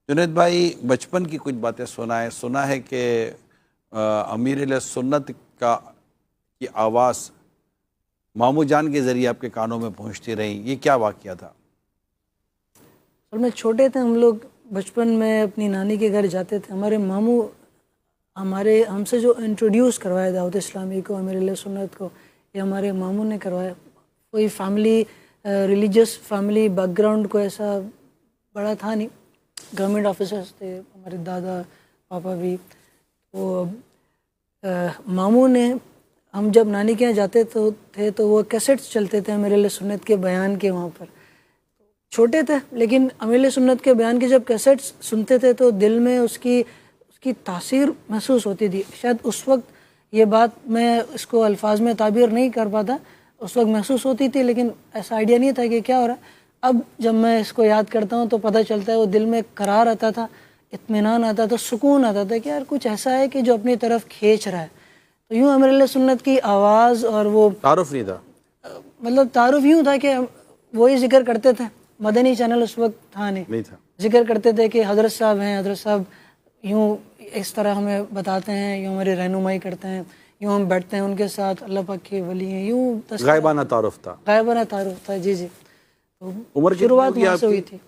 جنید بھائی بچپن کی کچھ باتیں سنا ہے کہ امیر علیہ سنت کی آواز ماموں جان کے ذریعے آپ کے کانوں میں پہنچتی رہی، یہ کیا واقعہ تھا؟ اور میں چھوٹے تھے، ہم لوگ بچپن میں اپنی نانی کے گھر جاتے تھے. ہمارے ماموں ہم سے جو انٹروڈیوس کروایا دعوت اسلامی کو، امیر علیہ سنت کو، یہ ہمارے ماموں نے کروایا. کوئی family religious family back ground کو ایسا بڑا تھا نہیں. گورنمنٹ آفیسرس تھے ہمارے دادا پاپا بھی. تو ماموں نے، ہم جب نانی کے یہاں جاتے تھے تو وہ کیسٹس چلتے تھے امیر علیہ سنت کے بیان کے. وہاں پر چھوٹے تھے لیکن امیر علیہ سنت کے بیان کے جب کیسٹس سنتے تھے تو دل میں اس کی تاثیر محسوس ہوتی تھی. شاید اس وقت یہ بات میں اس کو الفاظ میں تعبیر نہیں کر پاتا، اس وقت محسوس ہوتی تھی لیکن ایسا آئیڈیا نہیں تھا کہ کیا ہو رہا ہے. اب جب میں اس کو یاد کرتا ہوں تو پتہ چلتا ہے وہ دل میں قرار آتا تھا، اطمینان آتا تھا، سکون آتا تھا کہ یار کچھ ایسا ہے کہ جو اپنی طرف کھینچ رہا ہے. تو یوں امیر علیہ سنت کی آواز اور وہ تعارف نہیں تھا، مطلب تعارف یوں تھا کہ وہی ذکر کرتے تھے. مدنی چینل اس وقت تھا نہیں تھا. ذکر کرتے تھے کہ حضرت صاحب ہیں، حضرت صاحب یوں اس طرح ہمیں بتاتے ہیں، یوں ہماری رہنمائی کرتے ہیں، یوں ہم بیٹھتے ہیں ان کے ساتھ، اللہ پاک کے ولی ہیں. یوں غائبانہ تعارف تھا. غائبانہ تعارف تھا. جی. تو عمر شروعات کتنی وہاں سے ہوئی آپ کی؟ تھی.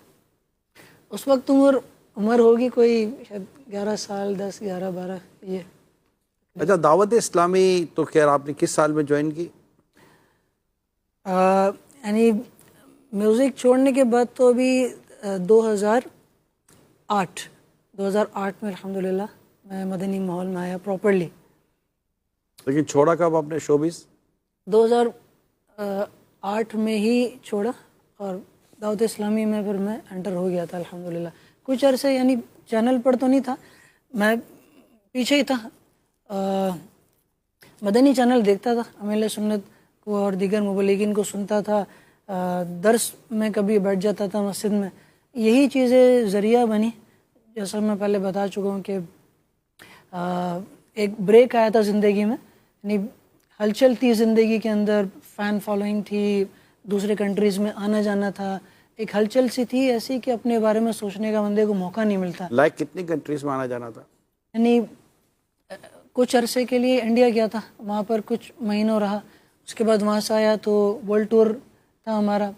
اس وقت عمر ہوگی کوئی شاید 11 سال، 10، 11، 12 یہ. اچھا، دعوت اسلامی تو خیر آپ نے کس سال میں جوائن کی؟ یعنی میوزک چھوڑنے کے بعد تو ابھی 2008 میں الحمدللہ میں مدنی ماحول میں آیا پراپرلی. لیکن چھوڑا کب آپ نے شوبز؟ 2008 میں ہی چھوڑا اور دعوت اسلامی میں پھر میں انٹر ہو گیا تھا الحمدللہ. کچھ عرصے یعنی چینل پر تو نہیں تھا، میں پیچھے ہی تھا. مدنی چینل دیکھتا تھا، امیر علیہ سنت کو اور دیگر مبلغین کو سنتا تھا، درس میں کبھی بیٹھ جاتا تھا مسجد میں. یہی چیزیں ذریعہ بنی. جیسا میں پہلے بتا چکا ہوں کہ ایک بریک آیا تھا زندگی میں، یعنی ہلچل تھی زندگی کے اندر، فین فالوئنگ تھی، دوسرے کنٹریز میں آنا جانا تھا، ایک ہلچل سی تھی ایسی کہ اپنے بارے میں سوچنے کا بندے کو موقع نہیں ملتا. لائک کتنی کنٹریز میں آنا جانا تھا؟ یعنی کچھ عرصے کے لیے انڈیا گیا تھا، وہاں پر کچھ مہینوں رہا. اس کے بعد وہاں سے آیا تو ورلڈ ٹور تھا ہمارا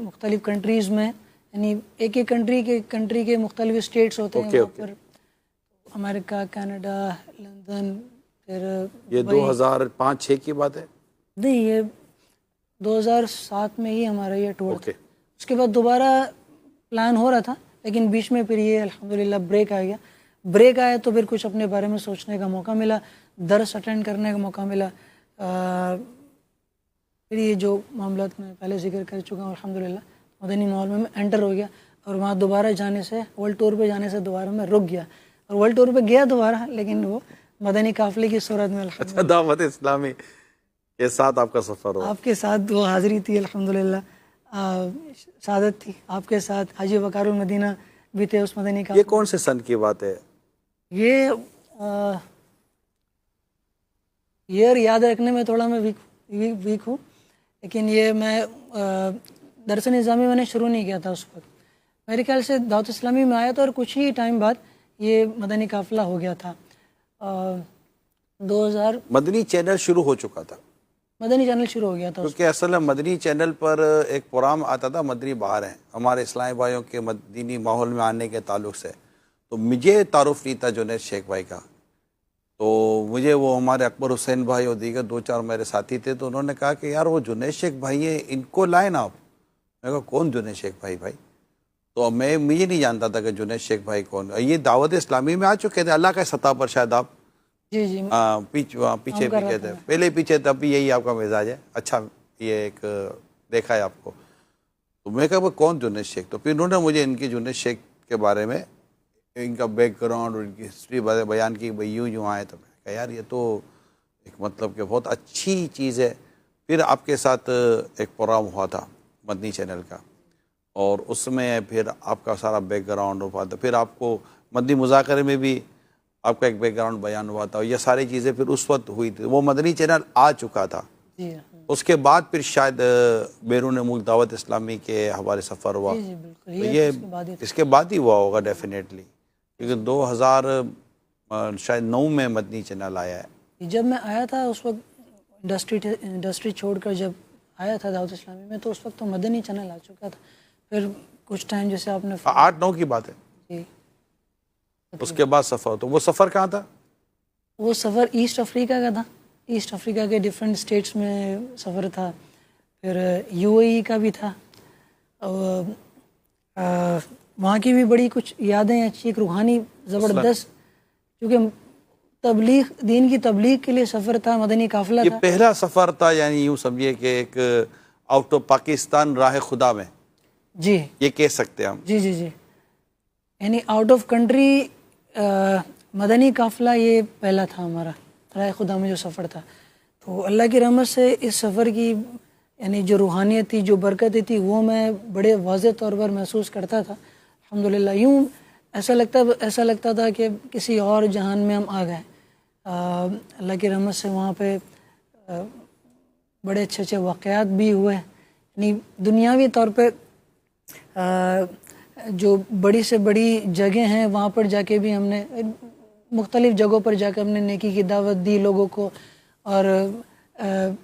مختلف کنٹریز میں. یعنی ایک کنٹری کے مختلف اسٹیٹس ہوتے ہیں وہاں پر، امریکہ، کینیڈا، لندن، پھر یہ 2005-06 کی بات ہے؟ نہیں، یہ 2007 میں ہی ہمارا یہ ٹور تھا. اوکے. اس کے بعد دوبارہ پلان ہو رہا تھا لیکن بیچ میں پھر یہ الحمدللہ بریک آ گیا. بریک آیا تو پھر کچھ اپنے بارے میں سوچنے کا موقع ملا، درس اٹینڈ کرنے کا موقع ملا. پھر یہ جو معاملات میں پہلے ذکر کر چکا ہوں الحمدللہ مدنی ماحول میں انٹر ہو گیا. اور وہاں دوبارہ جانے سے، ورلڈ ٹور پہ جانے سے دوبارہ میں رک گیا. اور ورلڈ ٹور پہ گیا دوبارہ لیکن وہ مدنی قافلے کی صورت میں. اچھا، دعوت اسلامی کے ساتھ آپ کا سفر ہوا؟ آپ کے ساتھ وہ حاضری تھی الحمدللہ، سعادت تھی آپ کے ساتھ. حاجی وقار المدینہ بھی تھے اس مدنی قافلے. یہ کون سے سن کی بات ہے؟ یہ ایئر یاد رکھنے میں تھوڑا میں ویک ہوں، لیکن یہ میں درس نظامی میں نے شروع نہیں کیا تھا اس وقت. میرے خیال سے دعوت اسلامی میں آیا تھا اور کچھ ہی ٹائم بعد یہ مدنی قافلہ ہو گیا تھا. 2000 مدنی چینل شروع ہو چکا تھا، مدنی چینل شروع ہو گیا تھا. کیونکہ اصل میں مدنی چینل پر ایک پروگرام آتا تھا مدنی بہار ہیں ہمارے اسلامی بھائیوں کے مدنی ماحول میں آنے کے تعلق سے. تو مجھے تعارف نہیں تھا جنید شیخ بھائی کا، تو مجھے وہ ہمارے اکبر حسین بھائی اور دیگر 2-4 میرے ساتھی تھے، تو انہوں نے کہا کہ یار وہ جنید شیخ بھائی ہیں، ان کو لائیں نا آپ. میں کہا کون جنید شیخ بھائی؟ تو مجھے نہیں جانتا تھا کہ جنید شیخ بھائی کون. یہ دعوت اسلامی میں آ چکے تھے اللہ کا سطح پر شاید آپ؟ جی پیچھے تھے، پہلے پیچھے تھے، اب یہی آپ کا مزاج ہے. اچھا، یہ ایک دیکھا ہے آپ کو. تو میں کہا وہ کون جنید شیخ؟ تو پھر انہوں نے مجھے ان کی جنید شیخ کے بارے میں، ان کا بیک گراؤنڈ اور ان کی ہسٹری بیان کی، بھائی یوں آئے. تو میں کہا یار یہ تو ایک مطلب کہ بہت اچھی چیز ہے. پھر آپ کے ساتھ ایک پروگرام ہوا تھا مدنی چینل کا، اور اس میں پھر آپ کا سارا بیک گراؤنڈ ہوا تھا. پھر آپ کو مدنی مذاکرے میں بھی آپ کا ایک بیک گراؤنڈ بیان ہوا تھا. یہ ساری چیزیں پھر اس وقت ہوئی تھی، وہ مدنی چینل آ چکا تھا. اس کے بعد پھر شاید بیرون ملک دعوت اسلامی کے حوالے سفر ہوا. جی بالکل تو یہ اس کے بعد ہی ہوا ہوگا ڈیفینیٹلی، کیونکہ 2000 شاید 9 میں مدنی چینل آیا ہے. جب میں آیا تھا اس وقت انڈسٹری چھوڑ کر جب آیا تھا دعوت اسلامی میں، تو اس وقت تو مدنی چینل آ چکا تھا. پھر کچھ ٹائم جیسے آپ نے 8-9 کی بات ہے. جی اس کے بعد سفر، تو وہ سفر کہاں تھا؟ وہ سفر ایسٹ افریقہ کا تھا. ایسٹ افریقہ کے ڈفرینٹ اسٹیٹس میں سفر تھا. پھر یو اے ای کا بھی تھا. اور وہاں کی بھی بڑی کچھ یادیں اچھی، ایک روحانی زبردست، کیونکہ تبلیغ، دین کی تبلیغ کے لیے سفر تھا، مدنی قافلہ یہ تھا. پہلا سفر تھا، یعنی یوں سمجھیے کہ ایک آؤٹ آف پاکستان راہ خدا میں، جی یہ کہہ سکتے ہیں ہم. جی جی جی یعنی آؤٹ آف کنٹری مدنی قافلہ یہ پہلا تھا ہمارا راہ خدا میں جو سفر تھا. تو اللہ کی رحمت سے اس سفر کی یعنی جو روحانیت تھی، جو برکتیں تھی، وہ میں بڑے واضح طور پر محسوس کرتا تھا. الحمدللہ یوں ایسا لگتا تھا کہ کسی اور جہان میں ہم آ گئے. اللہ کی رحمت سے وہاں پہ بڑے اچھے واقعات بھی ہوئے. یعنی دنیاوی طور پہ جو بڑی سے بڑی جگہیں ہیں وہاں پر جا کے بھی ہم نے مختلف جگہوں پر جا کے ہم نے نیکی کی دعوت دی لوگوں کو. اور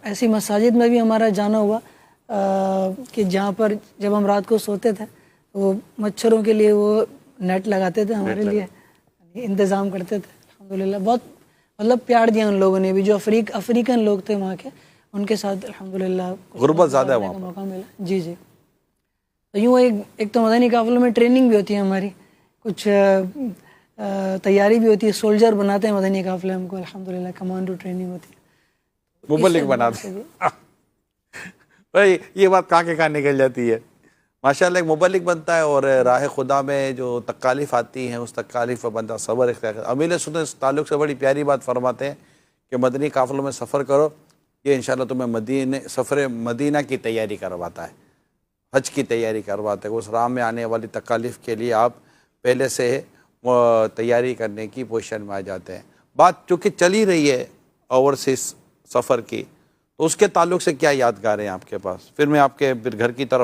ایسی مساجد میں بھی ہمارا جانا ہوا کہ جہاں پر جب ہم رات کو سوتے تھے وہ مچھروں کے لیے وہ نیٹ لگاتے تھے ہمارے لیے، انتظام کرتے تھے. الحمدللہ بہت مطلب پیار دیا ان لوگوں نے بھی، جو افریقن لوگ تھے وہاں کے، ان کے ساتھ الحمدللہ غربت زیادہ ہے وہاں پر، موقع ملا. جی جی تو یوں ایک تو مدنی قافلوں میں ٹریننگ بھی ہوتی ہے ہماری، کچھ تیاری بھی ہوتی ہے. سولجر بناتے ہیں مدنی قافلے ہم کو، الحمدللہ کمانڈو ٹریننگ ہوتی ہے. مبلغ بناتے ہیں. بھائی یہ بات کہاں کے کہاں نکل جاتی ہے. ماشاءاللہ ایک مبلغ بنتا ہے اور راہ خدا میں جو تکالیف آتی ہیں اس تکالیف پر بندہ صبر اختیار کرتا ہے. امیل سنت اس تعلق سے بڑی پیاری بات فرماتے ہیں کہ مدنی قافلوں میں سفر کرو، یہ انشاءاللہ تمہیں سفر مدینہ کی تیاری کرواتا ہے، حج کی تیاری کرواتا ہے. اس راہ میں آنے والی تکالیف کے لیے آپ پہلے سے تیاری کرنے کی پوزیشن میں آ جاتے ہیں. بات چونکہ چلی رہی ہے اوورسیز سفر کی، تو اس کے تعلق سے کیا یادگار ہیں آپ کے پاس؟ پھر میں آپ کے گھر کی طرف